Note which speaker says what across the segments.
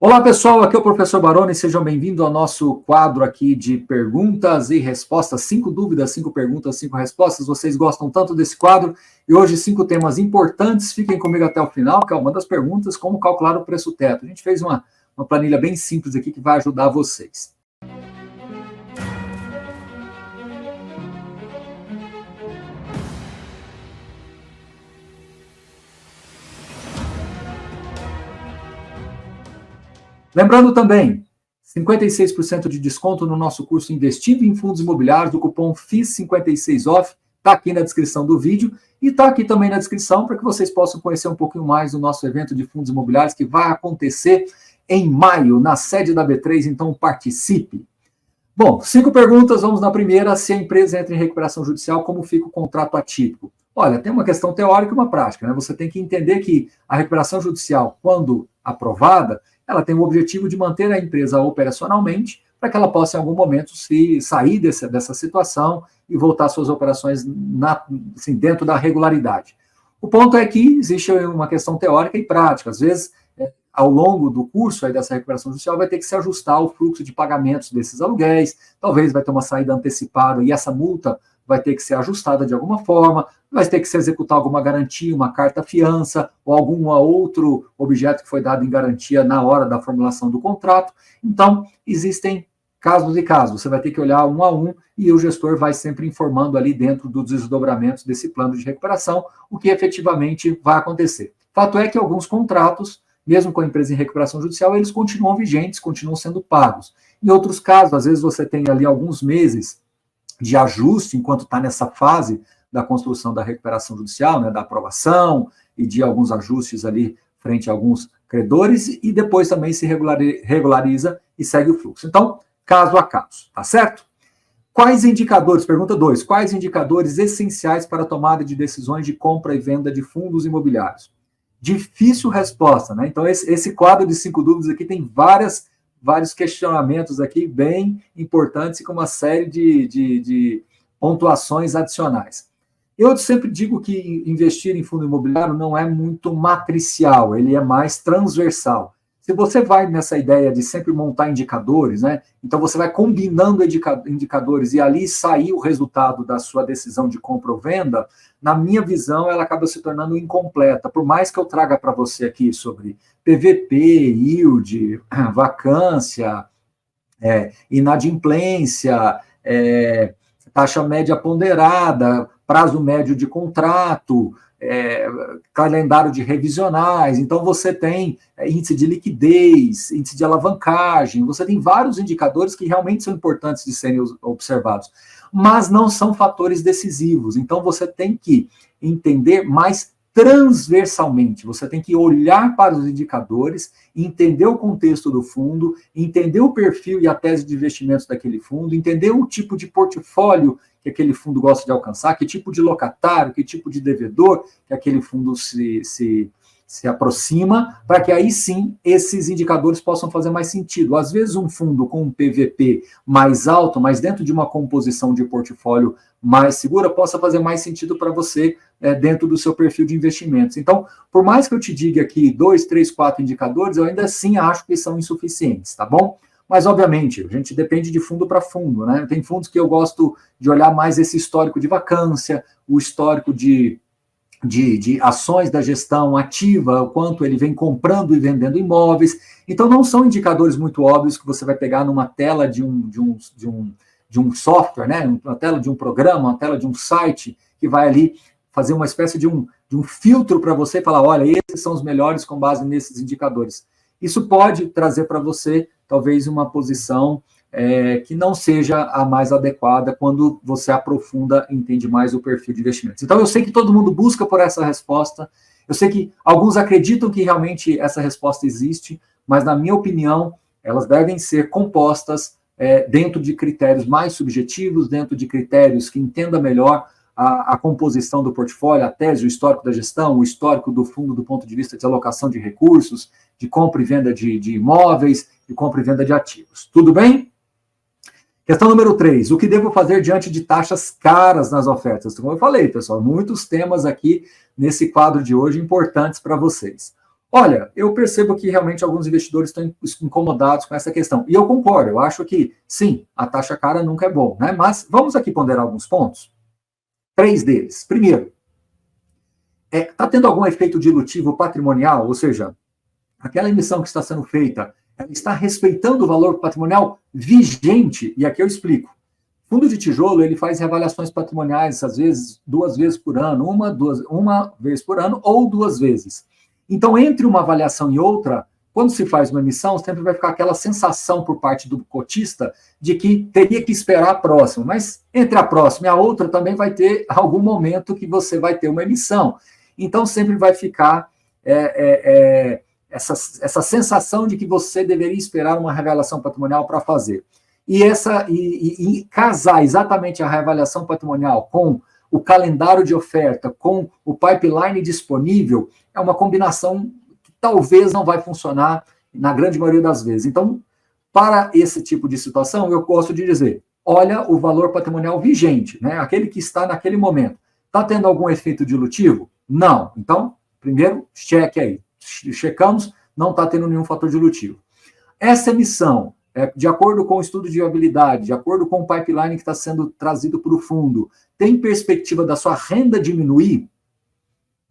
Speaker 1: Olá pessoal, aqui é o professor Baroni, sejam bem-vindos ao nosso quadro aqui de perguntas e respostas, 5 dúvidas, 5 perguntas, 5 respostas, vocês gostam tanto desse quadro, e hoje 5 temas importantes, fiquem comigo até o final, que é uma das perguntas, como calcular o preço teto. A gente fez uma planilha bem simples aqui que vai ajudar vocês. Lembrando também, 56% de desconto no nosso curso Investindo em Fundos Imobiliários, do cupom FIS56OFF, está aqui na descrição do vídeo e está aqui também na descrição para que vocês possam conhecer um pouquinho mais do nosso evento de fundos imobiliários que vai acontecer em maio, na sede da B3, então participe. Bom, 5 perguntas, vamos na primeira. Se a empresa entra em recuperação judicial, como fica o contrato atípico? Olha, tem uma questão teórica e uma prática, né? Você tem que entender que a recuperação judicial, quando aprovada, ela tem o objetivo de manter a empresa operacionalmente para que ela possa, em algum momento, sair dessa situação e voltar às suas operações assim, dentro da regularidade. O ponto é que existe uma questão teórica e prática. Às vezes, ao longo do curso aí dessa recuperação judicial, vai ter que se ajustar o fluxo de pagamentos desses aluguéis, talvez vai ter uma saída antecipada e essa multa vai ter que ser ajustada de alguma forma, vai ter que se executar alguma garantia, uma carta-fiança ou algum outro objeto que foi dado em garantia na hora da formulação do contrato. Então, existem casos e casos. Você vai ter que olhar um a um e o gestor vai sempre informando ali dentro dos desdobramentos desse plano de recuperação o que efetivamente vai acontecer. Fato é que alguns contratos, mesmo com a empresa em recuperação judicial, eles continuam vigentes, continuam sendo pagos. Em outros casos, às vezes você tem ali alguns meses de ajuste, enquanto está nessa fase da construção da recuperação judicial, né, da aprovação e de alguns ajustes ali frente a alguns credores, e depois também se regulariza e segue o fluxo. Então, caso a caso, tá certo? Quais indicadores, pergunta 2, quais indicadores essenciais para a tomada de decisões de compra e venda de fundos imobiliários? Difícil resposta, né? Então, esse quadro de 5 dúvidas aqui tem vários questionamentos aqui bem importantes e com uma série de pontuações adicionais. Eu sempre digo que investir em fundo imobiliário não é muito matricial, ele é mais transversal. Se você vai nessa ideia de sempre montar indicadores, né? Então você vai combinando indicadores e ali sair o resultado da sua decisão de compra ou venda, na minha visão, ela acaba se tornando incompleta. Por mais que eu traga para você aqui sobre PVP, yield, vacância, inadimplência, taxa média ponderada, prazo médio de contrato, calendário de revisionais, então você tem índice de liquidez, índice de alavancagem, você tem vários indicadores que realmente são importantes de serem observados, mas não são fatores decisivos, então você tem que entender mais transversalmente, você tem que olhar para os indicadores, entender o contexto do fundo, entender o perfil e a tese de investimentos daquele fundo, entender o tipo de portfólio que aquele fundo gosta de alcançar, que tipo de locatário, que tipo de devedor que aquele fundo se aproxima, para que aí sim esses indicadores possam fazer mais sentido. Às vezes um fundo com um PVP mais alto, mas dentro de uma composição de portfólio mais segura, possa fazer mais sentido para você dentro do seu perfil de investimentos. Então, por mais que eu te diga aqui 2, 3, 4 indicadores, eu ainda assim acho que são insuficientes, tá bom? Mas, obviamente, a gente depende de fundo para fundo, né? Tem fundos que eu gosto de olhar mais esse histórico de vacância, o histórico de ações da gestão ativa, o quanto ele vem comprando e vendendo imóveis. Então, não são indicadores muito óbvios que você vai pegar numa tela de um software, né? Uma tela de um programa, uma tela de um site, que vai ali fazer uma espécie de um filtro para você e falar, olha, esses são os melhores com base nesses indicadores. Isso pode trazer para você, talvez, uma posição que não seja a mais adequada quando você aprofunda e entende mais o perfil de investimentos. Então, eu sei que todo mundo busca por essa resposta, eu sei que alguns acreditam que realmente essa resposta existe, mas, na minha opinião, elas devem ser compostas dentro de critérios mais subjetivos, dentro de critérios que entenda melhor a composição do portfólio, a tese, o histórico da gestão, o histórico do fundo do ponto de vista de alocação de recursos, de compra e venda de imóveis, de compra e venda de ativos. Tudo bem? Questão número 3. O que devo fazer diante de taxas caras nas ofertas? Como eu falei, pessoal, muitos temas aqui nesse quadro de hoje importantes para vocês. Olha, eu percebo que realmente alguns investidores estão incomodados com essa questão. E eu concordo, eu acho que, sim, a taxa cara nunca é bom, né? Mas vamos aqui ponderar alguns pontos. 3 deles. Primeiro, está tendo algum efeito dilutivo patrimonial? Ou seja, aquela emissão que está sendo feita, ela está respeitando o valor patrimonial vigente? E aqui eu explico. Fundo de tijolo, ele faz reavaliações patrimoniais, às vezes, 2 vezes por ano, uma vez por ano ou 2 vezes. Então, entre uma avaliação e outra, quando se faz uma emissão, sempre vai ficar aquela sensação por parte do cotista de que teria que esperar a próxima. Mas entre a próxima e a outra também vai ter algum momento que você vai ter uma emissão. Então, sempre vai ficar essa sensação de que você deveria esperar uma reavaliação patrimonial para fazer. E casar exatamente a reavaliação patrimonial com o calendário de oferta, com o pipeline disponível, é uma combinação que talvez não vai funcionar na grande maioria das vezes. Então, para esse tipo de situação, eu gosto de dizer, olha o valor patrimonial vigente, né? Aquele que está naquele momento. Está tendo algum efeito dilutivo? Não. Então, primeiro, cheque aí. Checamos, não está tendo nenhum fator dilutivo. Essa emissão, de acordo com o estudo de viabilidade, de acordo com o pipeline que está sendo trazido para o fundo, tem perspectiva da sua renda diminuir?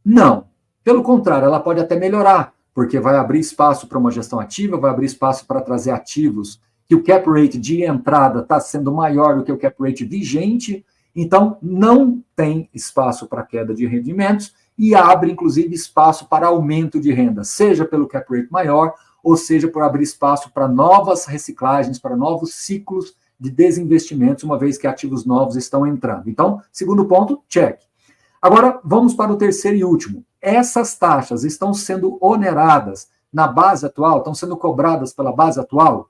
Speaker 1: Não. Pelo contrário, ela pode até melhorar, porque vai abrir espaço para uma gestão ativa, vai abrir espaço para trazer ativos que o cap rate de entrada está sendo maior do que o cap rate vigente, então não tem espaço para queda de rendimentos e abre, inclusive, espaço para aumento de renda, seja pelo cap rate maior, ou seja, por abrir espaço para novas reciclagens, para novos ciclos de desinvestimentos, uma vez que ativos novos estão entrando. Então, segundo ponto, check. Agora, vamos para o terceiro e último. Essas taxas estão sendo oneradas na base atual, estão sendo cobradas pela base atual?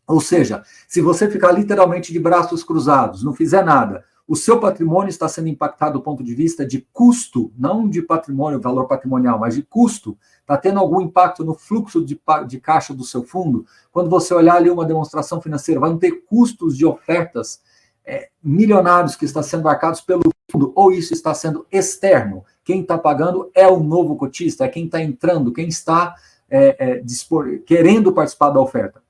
Speaker 1: Ou seja, se você ficar literalmente de braços cruzados, não fizer nada, o seu patrimônio está sendo impactado do ponto de vista de custo, não de patrimônio, valor patrimonial, mas de custo. Está tendo algum impacto no fluxo de caixa do seu fundo? Quando você olhar ali uma demonstração financeira, vai não ter custos de ofertas milionários que estão sendo marcados pelo fundo, ou isso está sendo externo? Quem está pagando é o novo cotista, é quem está entrando, quem está querendo participar da oferta.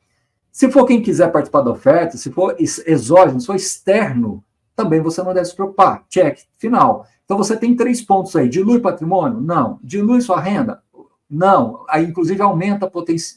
Speaker 1: Se for quem quiser participar da oferta, se for exógeno, se for externo, também você não deve se preocupar. Check, final. Então você tem 3 pontos aí. Dilui patrimônio? Não. Dilui sua renda? Não. Aí, inclusive, aumenta,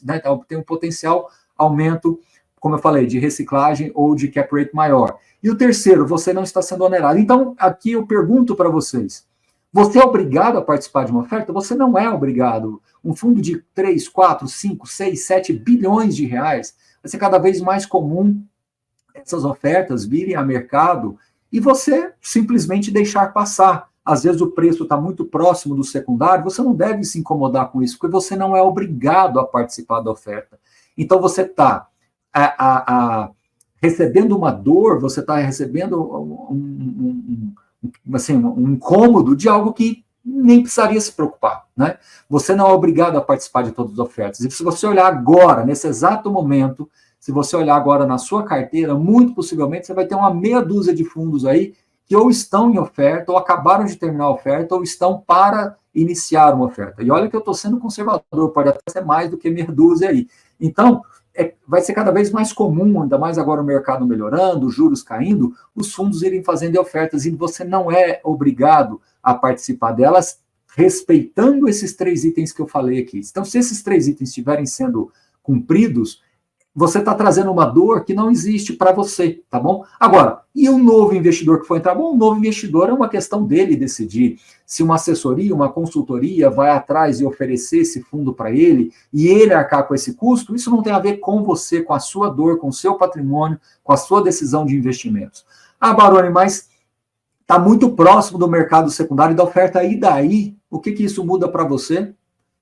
Speaker 1: né, tem um potencial aumento, como eu falei, de reciclagem ou de cap rate maior. E o terceiro, você não está sendo onerado. Então, aqui eu pergunto para vocês, você é obrigado a participar de uma oferta? Você não é obrigado. Um fundo de 3, 4, 5, 6, 7 bilhões de reais vai ser cada vez mais comum essas ofertas virem a mercado e você simplesmente deixar passar. Às vezes o preço está muito próximo do secundário, você não deve se incomodar com isso, porque você não é obrigado a participar da oferta. Então você está recebendo uma dor, você está recebendo um incômodo de algo que nem precisaria se preocupar, né? Você não é obrigado a participar de todas as ofertas. E se você olhar agora, nesse exato momento, se você olhar agora na sua carteira, muito possivelmente você vai ter uma meia dúzia de fundos aí que ou estão em oferta, ou acabaram de terminar a oferta, ou estão para iniciar uma oferta. E olha que eu estou sendo conservador, pode até ser mais do que meia dúzia aí. Então, vai ser cada vez mais comum, ainda mais agora o mercado melhorando, os juros caindo, os fundos irem fazendo ofertas, e você não é obrigado a participar delas, respeitando esses 3 itens que eu falei aqui. Então, se esses 3 itens estiverem sendo cumpridos, você está trazendo uma dor que não existe para você, tá bom? Agora, e o novo investidor que for entrar? Bom, o novo investidor é uma questão dele decidir se uma assessoria, uma consultoria vai atrás e oferecer esse fundo para ele e ele arcar com esse custo. Isso não tem a ver com você, com a sua dor, com o seu patrimônio, com a sua decisão de investimentos. Ah, Baroni, mas está muito próximo do mercado secundário e da oferta, e daí? O que isso muda para você?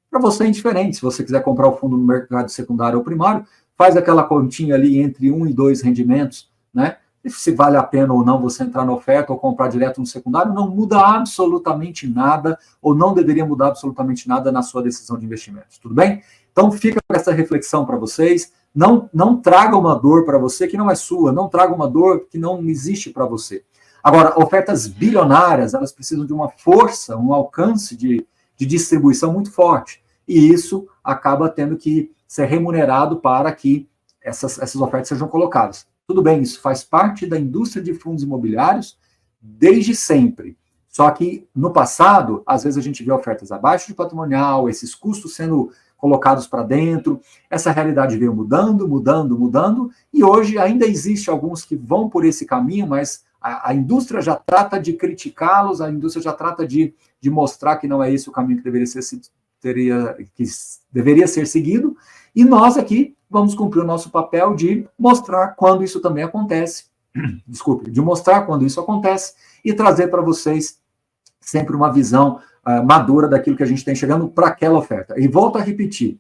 Speaker 1: Para você é indiferente. Se você quiser comprar o fundo no mercado secundário ou primário, faz aquela continha ali entre 1 e 2 rendimentos, né? E se vale a pena ou não você entrar na oferta ou comprar direto no secundário, não muda absolutamente nada, ou não deveria mudar absolutamente nada na sua decisão de investimentos, tudo bem? Então fica essa reflexão para vocês, não traga uma dor para você que não é sua, não traga uma dor que não existe para você. Agora, ofertas bilionárias, elas precisam de uma força, um alcance de distribuição muito forte. e isso acaba tendo que ser remunerado para que essas ofertas sejam colocadas. Tudo bem, isso faz parte da indústria de fundos imobiliários desde sempre. Só que no passado, às vezes a gente vê ofertas abaixo de patrimonial, esses custos sendo colocados para dentro, essa realidade veio mudando, e hoje ainda existe alguns que vão por esse caminho, mas a indústria já trata de criticá-los, a indústria já trata de mostrar que não é esse o caminho que deveria ser seguido, e nós aqui vamos cumprir o nosso papel de mostrar quando isso também acontece, de mostrar quando isso acontece e trazer para vocês sempre uma visão madura daquilo que a gente tem chegando para aquela oferta. E volto a repetir,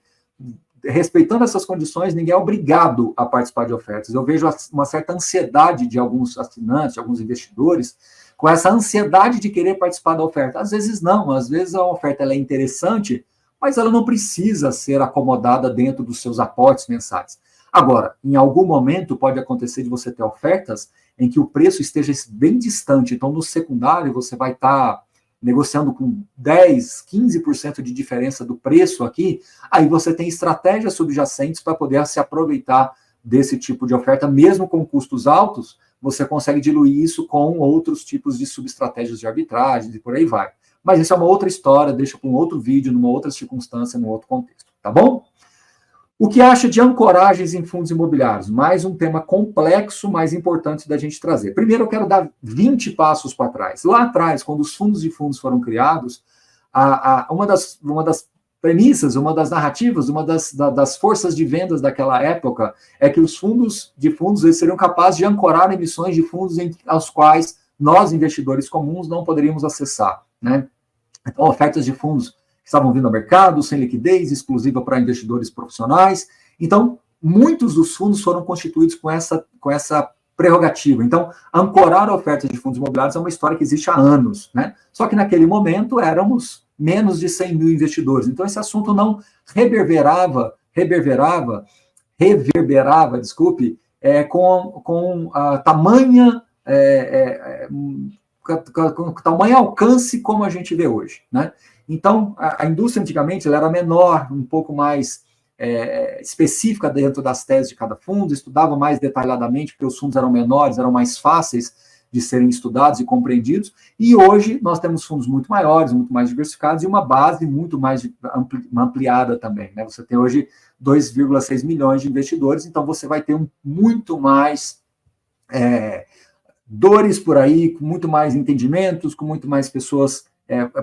Speaker 1: respeitando essas condições, ninguém é obrigado a participar de ofertas. Eu vejo uma certa ansiedade de alguns assinantes, de alguns investidores, com essa ansiedade de querer participar da oferta. Às vezes não, às vezes a oferta ela é interessante, mas ela não precisa ser acomodada dentro dos seus aportes mensais. Agora, em algum momento pode acontecer de você ter ofertas em que o preço esteja bem distante, então no secundário você vai estar negociando com 10%, 15% de diferença do preço aqui, aí você tem estratégias subjacentes para poder se aproveitar desse tipo de oferta, mesmo com custos altos, você consegue diluir isso com outros tipos de subestratégias de arbitragem e por aí vai. Mas isso é uma outra história, deixa para um outro vídeo, numa outra circunstância, num outro contexto, tá bom? O que acha de ancoragens em fundos imobiliários? Mais um tema complexo, mas importante da gente trazer. Primeiro, eu quero dar 20 passos para trás. Lá atrás, quando os fundos de fundos foram criados, uma das premissas, uma das narrativas, uma das forças de vendas daquela época é que os fundos de fundos eles seriam capazes de ancorar emissões de fundos aos quais nós, investidores comuns, não poderíamos acessar, né? Então, ofertas de fundos que estavam vindo ao mercado, sem liquidez, exclusiva para investidores profissionais. Então, muitos dos fundos foram constituídos com essa prerrogativa. Então, ancorar ofertas de fundos imobiliários é uma história que existe há anos, né? Só que naquele momento éramos menos de 100 mil investidores. Então, esse assunto não reverberava, desculpe, com a tamanha com tamanho alcance como a gente vê hoje, né? Então, a indústria antigamente ela era menor, um pouco mais específica dentro das teses de cada fundo, estudava mais detalhadamente, porque os fundos eram menores, eram mais fáceis de serem estudados e compreendidos, e hoje nós temos fundos muito maiores, muito mais diversificados, e uma base muito mais ampliada também, né? Você tem hoje 2,6 milhões de investidores, então você vai ter muito mais dores por aí, com muito mais entendimentos, com muito mais pessoas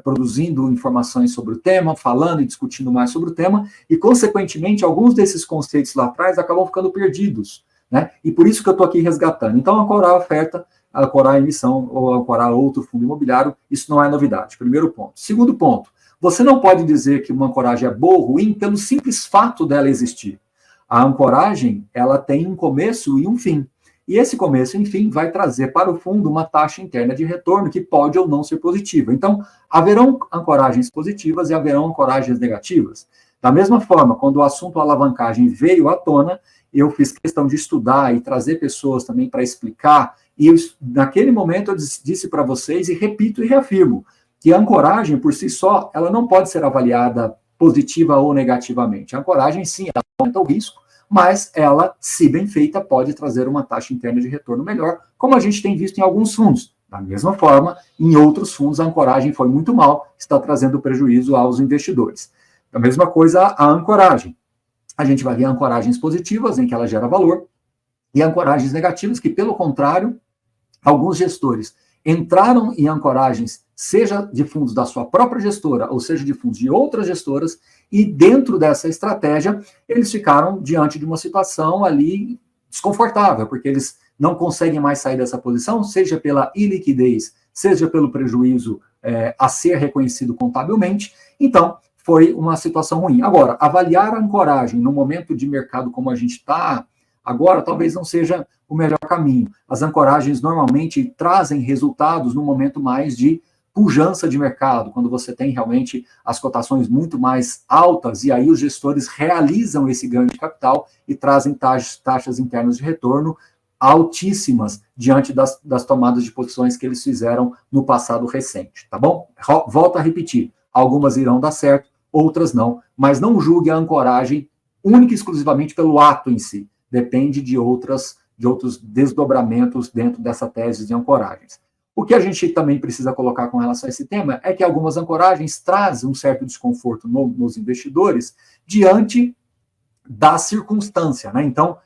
Speaker 1: produzindo informações sobre o tema, falando e discutindo mais sobre o tema, e, consequentemente, alguns desses conceitos lá atrás acabam ficando perdidos, né? E por isso que eu estou aqui resgatando. Então, ancorar a oferta, ancorar a emissão ou ancorar outro fundo imobiliário, isso não é novidade. Primeiro ponto. Segundo ponto, você não pode dizer que uma ancoragem é boa ou ruim pelo simples fato dela existir. A ancoragem, ela tem um começo e um fim. E esse começo, enfim, vai trazer para o fundo uma taxa interna de retorno que pode ou não ser positiva. Então, haverão ancoragens positivas e haverão ancoragens negativas. Da mesma forma, quando o assunto alavancagem veio à tona, eu fiz questão de estudar e trazer pessoas também para explicar, e naquele momento eu disse para vocês, e repito e reafirmo, que a ancoragem, por si só, ela não pode ser avaliada positiva ou negativamente. A ancoragem, sim, ela aumenta o risco, mas ela, se bem feita, pode trazer uma taxa interna de retorno melhor, como a gente tem visto em alguns fundos. Da mesma forma, em outros fundos, a ancoragem foi muito mal, está trazendo prejuízo aos investidores. Da mesma coisa, a ancoragem. A gente vai ver ancoragens positivas, em que ela gera valor, e ancoragens negativas, que, pelo contrário, alguns gestores entraram em ancoragens, seja de fundos da sua própria gestora, ou seja de fundos de outras gestoras, e dentro dessa estratégia, eles ficaram diante de uma situação ali desconfortável, porque eles não conseguem mais sair dessa posição, seja pela iliquidez, seja pelo prejuízo a ser reconhecido contabilmente. Então, foi uma situação ruim. Agora, avaliar a ancoragem no momento de mercado como a gente está agora, talvez não seja o melhor caminho. As ancoragens normalmente trazem resultados no momento mais de pujança de mercado, quando você tem realmente as cotações muito mais altas, e aí os gestores realizam esse ganho de capital e trazem taxas internas de retorno altíssimas diante das tomadas de posições que eles fizeram no passado recente, tá bom? Volto a repetir, algumas irão dar certo, outras não. Mas não julgue a ancoragem única e exclusivamente pelo ato em si. Depende de outros desdobramentos dentro dessa tese de ancoragens. O que a gente também precisa colocar com relação a esse tema é que algumas ancoragens trazem um certo desconforto nos investidores diante da circunstância, né? Então,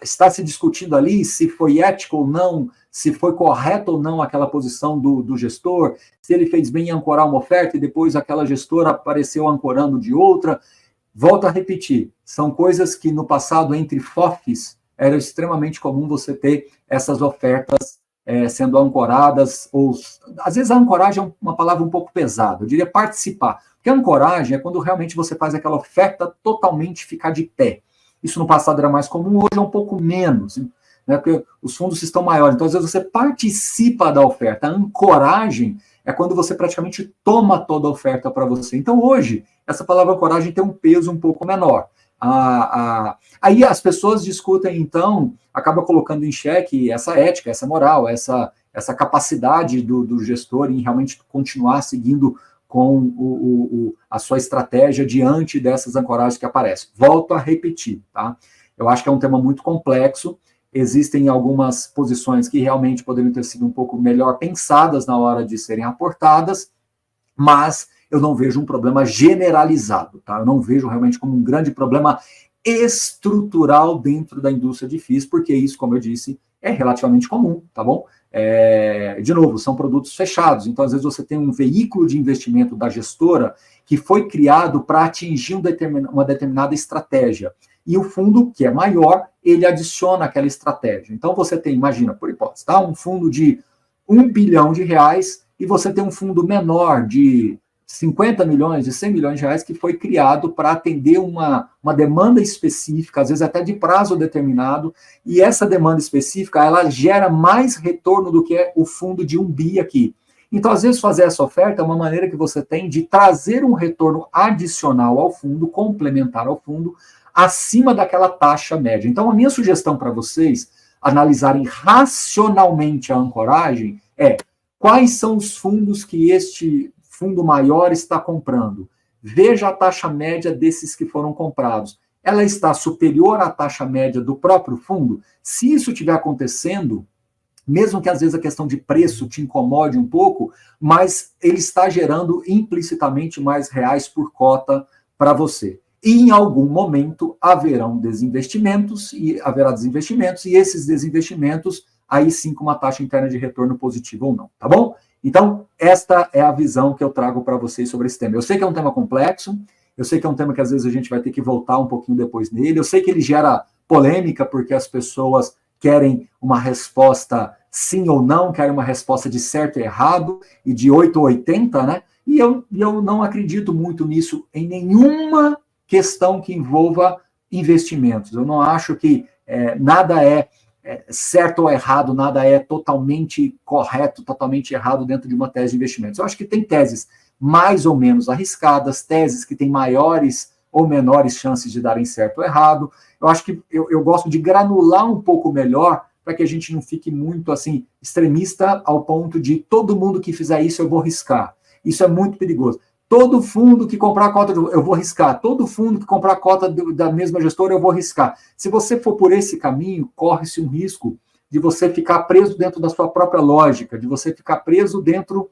Speaker 1: está se discutindo ali se foi ético ou não, se foi correto ou não aquela posição do gestor, se ele fez bem em ancorar uma oferta e depois aquela gestora apareceu ancorando de outra. Volto a repetir, são coisas que no passado, entre FOFs, era extremamente comum você ter essas ofertas sendo ancoradas, ou às vezes a ancoragem é uma palavra um pouco pesada, eu diria participar, porque a ancoragem é quando realmente você faz aquela oferta totalmente ficar de pé. Isso no passado era mais comum, hoje é um pouco menos, né, porque os fundos estão maiores, então às vezes você participa da oferta. A ancoragem é quando você praticamente toma toda a oferta para você. Então hoje, essa palavra ancoragem tem um peso um pouco menor. Aí as pessoas discutem, então, acaba colocando em xeque essa ética, essa moral, essa capacidade do gestor em realmente continuar seguindo com a sua estratégia diante dessas ancoragens que aparecem. Volto a repetir, tá? Eu acho que é um tema muito complexo, existem algumas posições que realmente poderiam ter sido um pouco melhor pensadas na hora de serem aportadas, mas eu não vejo um problema generalizado, tá? Eu não vejo realmente como um grande problema estrutural dentro da indústria de FIIs, porque isso, como eu disse, é relativamente comum, tá bom? De novo, são produtos fechados, então às vezes você tem um veículo de investimento da gestora que foi criado para atingir uma determinada estratégia, e o fundo, que é maior, ele adiciona aquela estratégia. Então você tem, imagina, por hipótese, tá? Um fundo de R$1 bilhão e você tem um fundo menor de 50 milhões, de 100 milhões de reais, que foi criado para atender uma demanda específica, às vezes até de prazo determinado, e essa demanda específica, ela gera mais retorno do que o fundo de 1 bi aqui. Então, às vezes, fazer essa oferta é uma maneira que você tem de trazer um retorno adicional ao fundo, complementar ao fundo, acima daquela taxa média. Então, a minha sugestão para vocês analisarem racionalmente a ancoragem é: quais são os fundos que este fundo maior está comprando? Veja a taxa média desses que foram comprados. Ela está superior à taxa média do próprio fundo? Se isso estiver acontecendo, mesmo que às vezes a questão de preço te incomode um pouco, mas ele está gerando implicitamente mais reais por cota para você. E em algum momento haverá desinvestimentos, e esses desinvestimentos, aí sim com uma taxa interna de retorno positiva ou não, tá bom? Então, esta é a visão que eu trago para vocês sobre esse tema. Eu sei que é um tema complexo, eu sei que é um tema que às vezes a gente vai ter que voltar um pouquinho depois nele, eu sei que ele gera polêmica, porque as pessoas querem uma resposta sim ou não, querem uma resposta de certo e errado, e de 8 ou 80, né? E eu não acredito muito nisso em nenhuma questão que envolva investimentos. Eu não acho que nada é certo ou errado, nada é totalmente correto, totalmente errado dentro de uma tese de investimentos. Eu acho que tem teses mais ou menos arriscadas, teses que têm maiores ou menores chances de darem certo ou errado. Eu acho que eu gosto de granular um pouco melhor para que a gente não fique muito assim extremista ao ponto de todo mundo que fizer isso eu vou riscar. Isso é muito perigoso. Todo fundo que comprar a cota, eu vou riscar. Todo fundo que comprar a cota da mesma gestora, eu vou riscar. Se você for por esse caminho, corre-se um risco de você ficar preso dentro da sua própria lógica, de você ficar preso dentro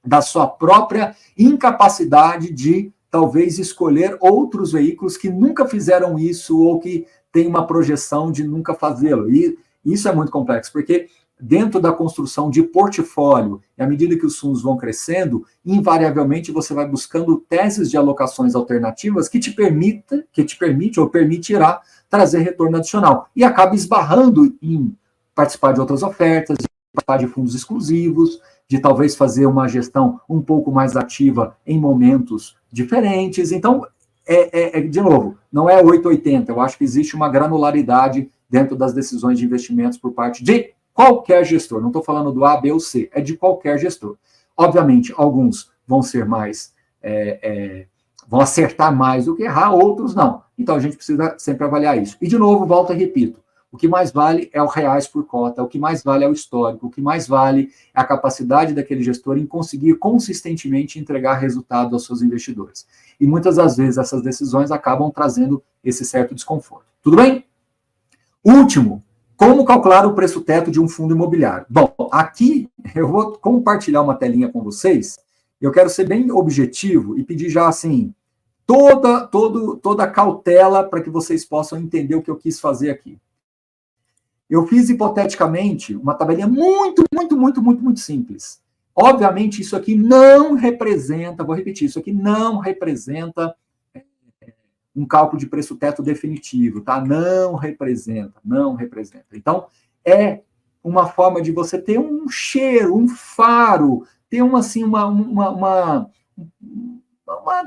Speaker 1: da sua própria incapacidade de, talvez, escolher outros veículos que nunca fizeram isso ou que têm uma projeção de nunca fazê-lo. E isso é muito complexo, porque dentro da construção de portfólio, e à medida que os fundos vão crescendo, invariavelmente você vai buscando teses de alocações alternativas que te permite ou permitirá trazer retorno adicional. E acaba esbarrando em participar de outras ofertas, de participar de fundos exclusivos, de talvez fazer uma gestão um pouco mais ativa em momentos diferentes. Então, de novo, não é 880, eu acho que existe uma granularidade dentro das decisões de investimentos por parte de qualquer gestor, não estou falando do A, B ou C, é de qualquer gestor. Obviamente, alguns vão ser mais, vão acertar mais do que errar, outros não. Então, a gente precisa sempre avaliar isso. E, de novo, volto e repito, O que mais vale é o reais por cota, o que mais vale é o histórico, o que mais vale é a capacidade daquele gestor em conseguir consistentemente entregar resultado aos seus investidores. E muitas das vezes essas decisões acabam trazendo esse certo desconforto. Tudo bem? Último, como calcular o preço teto de um fundo imobiliário? Bom, aqui eu vou compartilhar uma telinha com vocês. Eu quero ser bem objetivo e pedir já assim, toda a cautela para que vocês possam entender o que eu quis fazer aqui. Eu fiz hipoteticamente uma tabelinha muito simples. Obviamente, isso aqui não representa, vou repetir, isso aqui não representa um cálculo de preço teto definitivo, tá? Não representa. Então, é uma forma de você ter um cheiro, um faro, ter uma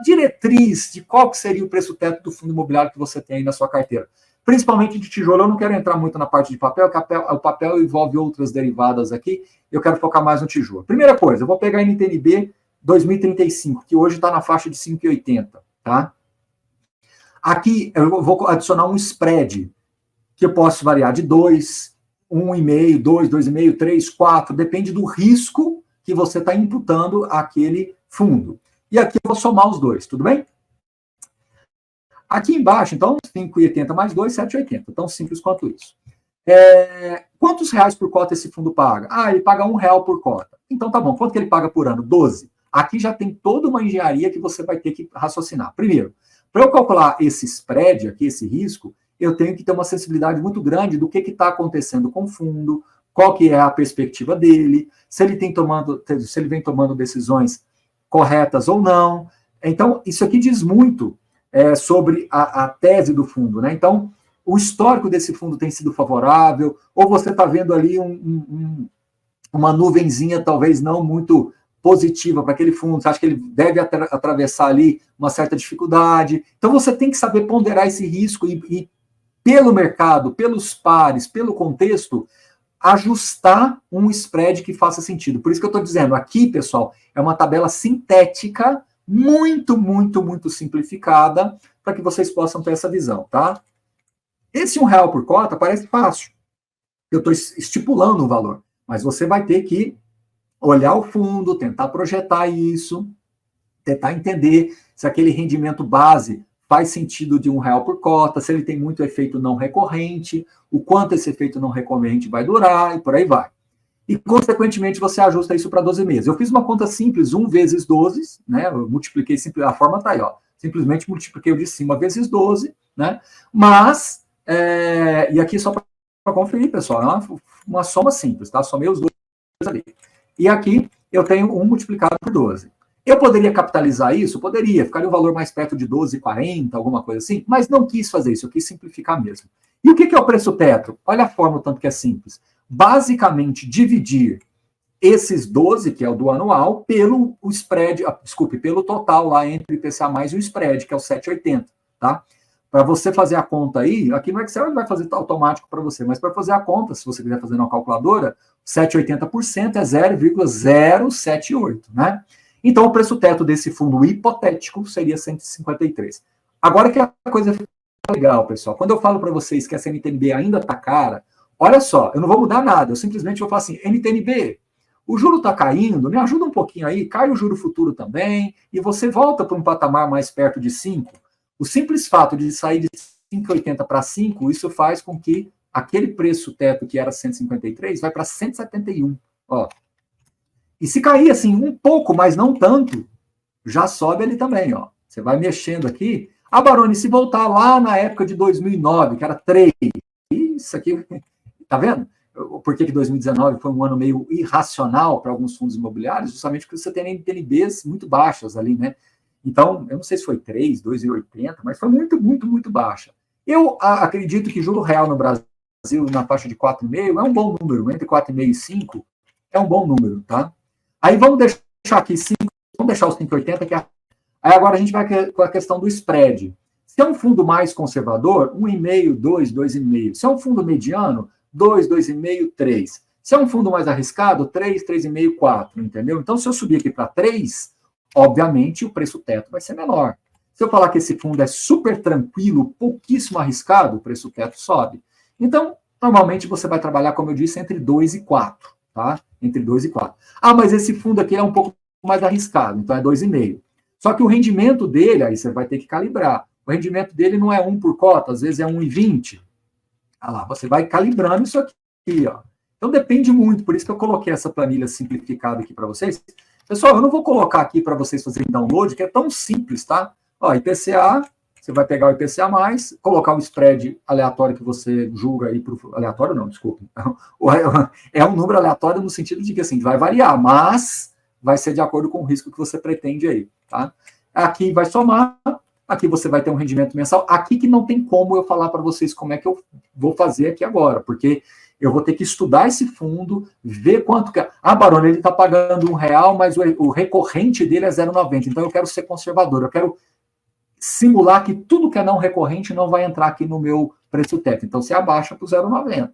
Speaker 1: diretriz de qual que seria o preço teto do fundo imobiliário que você tem aí na sua carteira. Principalmente de tijolo, eu não quero entrar muito na parte de papel, porque o papel envolve outras derivadas aqui, eu quero focar mais no tijolo. Primeira coisa, eu vou pegar a NTNB 2035, que hoje está na faixa de 5,80, tá? Aqui eu vou adicionar um spread, que eu posso variar de 2, 1,5, 2, 2,5, 3, 4, depende do risco que você está imputando àquele fundo. E aqui eu vou somar os dois, tudo bem? Aqui embaixo, então, 5,80 mais 2, 7,80. Tão simples quanto isso. Quantos reais por cota esse fundo paga? Ele paga R$1 por cota. Então, tá bom. Quanto que ele paga por ano? 12. Aqui já tem toda uma engenharia que você vai ter que raciocinar. Primeiro, para eu calcular esse spread aqui, esse risco, eu tenho que ter uma sensibilidade muito grande do que está acontecendo com o fundo, qual que é a perspectiva dele, se ele vem tomando decisões corretas ou não. Então, isso aqui diz muito sobre a tese do fundo, né? Então, o histórico desse fundo tem sido favorável, ou você está vendo ali uma nuvenzinha talvez não muito positiva para aquele fundo, você acha que ele deve atravessar ali uma certa dificuldade. Então, você tem que saber ponderar esse risco e pelo mercado, pelos pares, pelo contexto, ajustar um spread que faça sentido. Por isso que eu estou dizendo, aqui, pessoal, é uma tabela sintética, muito simplificada, para que vocês possam ter essa visão, tá? Esse R$1 por cota parece fácil. Eu estou estipulando o valor, mas você vai ter que olhar o fundo, tentar projetar isso, tentar entender se aquele rendimento base faz sentido de R$1 por cota, se ele tem muito efeito não recorrente, o quanto esse efeito não recorrente vai durar, e por aí vai. E, consequentemente, você ajusta isso para 12 meses. Eu fiz uma conta simples, 1 vezes 12, né? Eu multipliquei, a forma está aí, ó. Simplesmente multipliquei o de cima vezes 12, né? Mas, e aqui só para conferir, pessoal, é uma soma simples, tá? Somei os dois ali. E aqui eu tenho 1 multiplicado por 12. Eu poderia capitalizar isso? Poderia, ficaria um valor mais perto de 12,40, alguma coisa assim, mas não quis fazer isso, eu quis simplificar mesmo. E o que é o preço teto? Olha a fórmula, tanto que é simples. Basicamente, dividir esses 12, que é o do anual, pelo spread, pelo total lá entre o IPCA mais e o spread, que é o 7,80, tá? Para você fazer a conta aí, aqui no Excel ele vai fazer automático para você, mas para fazer a conta, se você quiser fazer na calculadora, 7,80% é 0,078, né? Então, o preço teto desse fundo hipotético seria 153. Agora que a coisa fica legal, pessoal. Quando eu falo para vocês que essa NTNB ainda está cara, olha só, eu não vou mudar nada, eu simplesmente vou falar assim, NTNB, o juro está caindo, me ajuda um pouquinho aí, cai o juro futuro também, e você volta para um patamar mais perto de 5. O simples fato de sair de 5,80 para 5, isso faz com que aquele preço teto que era 153 vai para 171. Ó. E se cair assim um pouco, mas não tanto, já sobe ali também. Ó. Você vai mexendo aqui. Baroni, se voltar lá na época de 2009, que era 3, isso aqui, tá vendo? Por que 2019 foi um ano meio irracional para alguns fundos imobiliários? Justamente porque você tem NTNBs muito baixas ali, né? Então, eu não sei se foi 3, 2,80, mas foi muito baixa. Eu acredito que juro real no Brasil, na faixa de 4,5, é um bom número. Entre 4,5 e 5 é um bom número, tá? Aí vamos deixar aqui 5, vamos deixar os 5,80, que é... Aí agora a gente vai com a questão do spread. Se é um fundo mais conservador, 1,5, 2, 2,5. Se é um fundo mediano, 2, 2,5, 3. Se é um fundo mais arriscado, 3, 3,5, 4, entendeu? Então, se eu subir aqui para 3, obviamente o preço teto vai ser menor. Se eu falar que esse fundo é super tranquilo, pouquíssimo arriscado, o preço teto sobe. Então, Normalmente você vai trabalhar, como eu disse, entre 2 e 4, tá? Entre 2 e 4. Ah, mas esse fundo aqui é um pouco mais arriscado, então é 2,5. Só que o rendimento dele, aí você vai ter que calibrar. O rendimento dele não é 1 por cota, às vezes é 1,20. Ah lá, você vai calibrando isso aqui, ó. Então depende muito, por isso que eu coloquei essa planilha simplificada aqui para vocês. Pessoal, eu não vou colocar aqui para vocês fazerem download, que é tão simples, tá? Ó, IPCA, você vai pegar o IPCA+, colocar o spread aleatório que você julga aí pro aleatório não, desculpa. É um número aleatório no sentido de que assim, vai variar, mas vai ser de acordo com o risco que você pretende aí, tá? Aqui vai somar, aqui você vai ter um rendimento mensal, aqui que não tem como eu falar para vocês como é que eu vou fazer aqui agora, porque eu vou ter que estudar esse fundo, ver quanto que... Ah, Barone, ele está pagando R$1, mas o recorrente dele é 0,90, então eu quero ser conservador, eu quero simular que tudo que é não recorrente não vai entrar aqui no meu preço teto, então você abaixa para o 0,90.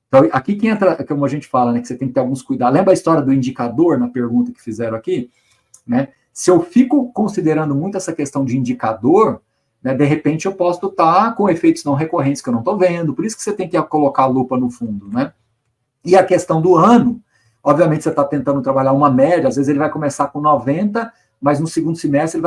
Speaker 1: Então, aqui que entra, como a gente fala, né, que você tem que ter alguns cuidados. Lembra a história do indicador, na pergunta que fizeram aqui? Né? Se eu fico considerando muito essa questão de indicador, né, de repente eu posso estar com efeitos não recorrentes que eu não estou vendo, por isso que você tem que colocar a lupa no fundo, né? E a questão do ano, obviamente você está tentando trabalhar uma média, às vezes ele vai começar com 90, mas no segundo semestre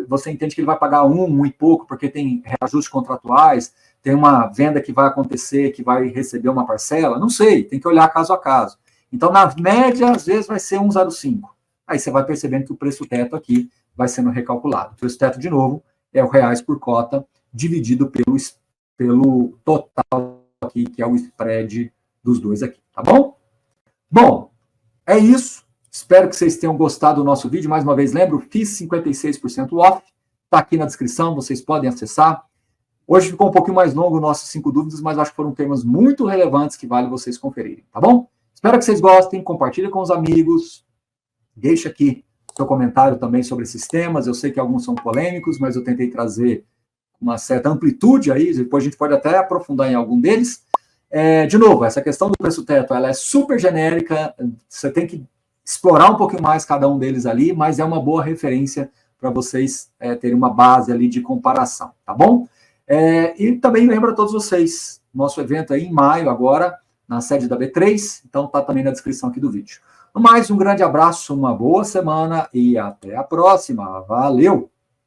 Speaker 1: você entende que ele vai pagar um e pouco, porque tem reajustes contratuais, tem uma venda que vai acontecer, que vai receber uma parcela, não sei, tem que olhar caso a caso. Então, na média, às vezes vai ser 1,05. Aí você vai percebendo que o preço teto aqui vai sendo recalculado. O preço teto, de novo, é o reais por cota, dividido pelo total aqui, que é o spread dos dois aqui, tá bom? Bom, é isso. Espero que vocês tenham gostado do nosso vídeo. Mais uma vez, lembro, fiz 56% off. Está aqui na descrição, vocês podem acessar. Hoje ficou um pouquinho mais longo o nosso 5 dúvidas, mas acho que foram temas muito relevantes que vale vocês conferirem, tá bom? Espero que vocês gostem, compartilhem com os amigos. Deixa aqui seu comentário também sobre esses temas. Eu sei que alguns são polêmicos, mas eu tentei trazer uma certa amplitude aí. Depois a gente pode até aprofundar em algum deles. De novo, essa questão do preço teto, ela é super genérica. Você tem que explorar um pouquinho mais cada um deles ali, mas é uma boa referência para vocês terem uma base ali de comparação, tá bom? E também lembro a todos vocês, nosso evento aí em maio agora, na sede da B3, então tá também na descrição aqui do vídeo. No mais, um grande abraço, uma boa semana e até a próxima. Valeu!